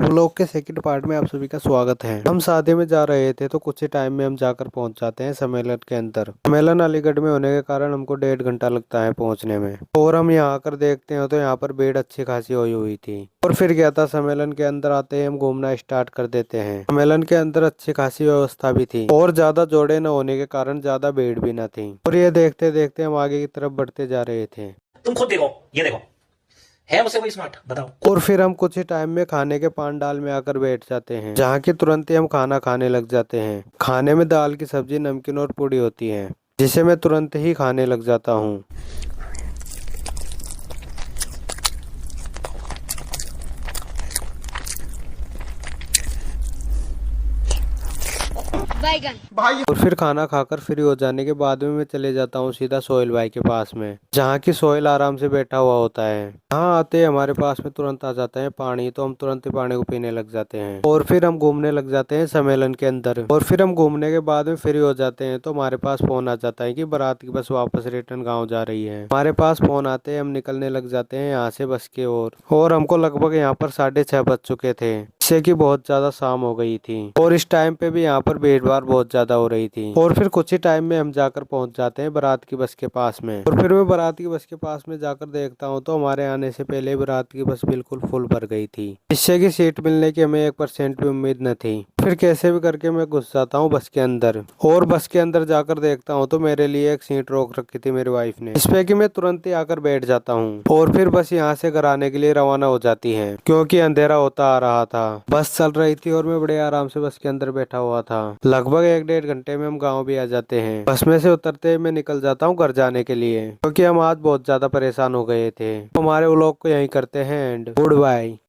Vlog के second part में आप सभी का स्वागत है। हम शादी में जा रहे थे तो कुछ ही टाइम में हम जाकर पहुंच जाते हैं सम्मेलन के अंदर। सम्मेलन अलीगढ़ में होने के कारण हमको 1.5 घंटा लगता है पहुंचने में। और हम यहाँ आकर देखते हैं तो यहाँ पर भीड़ अच्छी खासी हुई हुई थी। और फिर क्या था, सम्मेलन के अंदर आते ही हम घूमना स्टार्ट कर देते हैं। सम्मेलन के अंदर अच्छी खासी व्यवस्था भी थी और ज्यादा जोड़े न होने के कारण ज्यादा भीड़ भी न थी। और ये देखते देखते हम आगे की तरफ बढ़ते जा रहे थे। तुम खुद देखो, ये देखो, है मुझसे कोई स्मार्ट? बताओ। और फिर हम कुछ ही टाइम में खाने के पांडाल में आकर बैठ जाते हैं, जहाँ की तुरंत ही हम खाना खाने लग जाते हैं। खाने में दाल की सब्जी, नमकीन और पूड़ी होती है, जिसे मैं तुरंत ही खाने लग जाता हूँ। और फिर खाना खाकर फ्री हो जाने के बाद में मैं चले जाता हूँ सीधा सोहेल भाई के पास में, जहाँ की सोहेल आराम से बैठा हुआ होता है। यहाँ आते ही हमारे पास में तुरंत आ जाता है पानी, तो हम तुरंत ही पानी को पीने लग जाते हैं। और फिर हम घूमने लग जाते हैं सम्मेलन के अंदर। और फिर हम घूमने के बाद में फ्री हो जाते हैं तो हमारे पास फोन आ जाता है कि बारात की बस वापस रिटर्न गाँव जा रही है। हमारे पास फोन आते हैं, हम निकलने लग जाते हैं यहाँ से बस के ओर। और हमको लगभग यहाँ पर 6:30 बज चुके थे, जिससे कि बहुत ज्यादा शाम हो गई थी। और इस टाइम पे भी यहाँ पर भीड़ भाड़ बहुत ज्यादा हो रही थी। और फिर कुछ ही टाइम में हम जाकर पहुंच जाते हैं बारात की बस के पास में। और फिर मैं बारात की बस के पास में जाकर देखता हूँ तो हमारे आने से पहले बारात की बस बिल्कुल फुल भर गई थी, जिससे कि सीट मिलने की हमें 1% भी उम्मीद न थी। फिर कैसे भी करके मैं घुस जाता हूँ बस के अंदर। और बस के अंदर जाकर देखता हूँ तो मेरे लिए एक सीट रोक रखी थी मेरी वाइफ ने, जिसपे कि मैं तुरंत ही आकर बैठ जाता हूँ। और फिर बस यहाँ से घर आने के लिए रवाना हो जाती है, क्योंकि अंधेरा होता आ रहा था। बस चल रही थी और मैं बड़े आराम से बस के अंदर बैठा हुआ था। लगभग 1-1.5 घंटे में हम गाँव भी आ जाते हैं। बस में से उतरते ही मैं निकल जाता हूँ घर जाने के लिए, क्योंकि हम आज बहुत ज्यादा परेशान हो गए थे। हमारे व्लॉग को यहीं करते हैं एंड गुड बाय।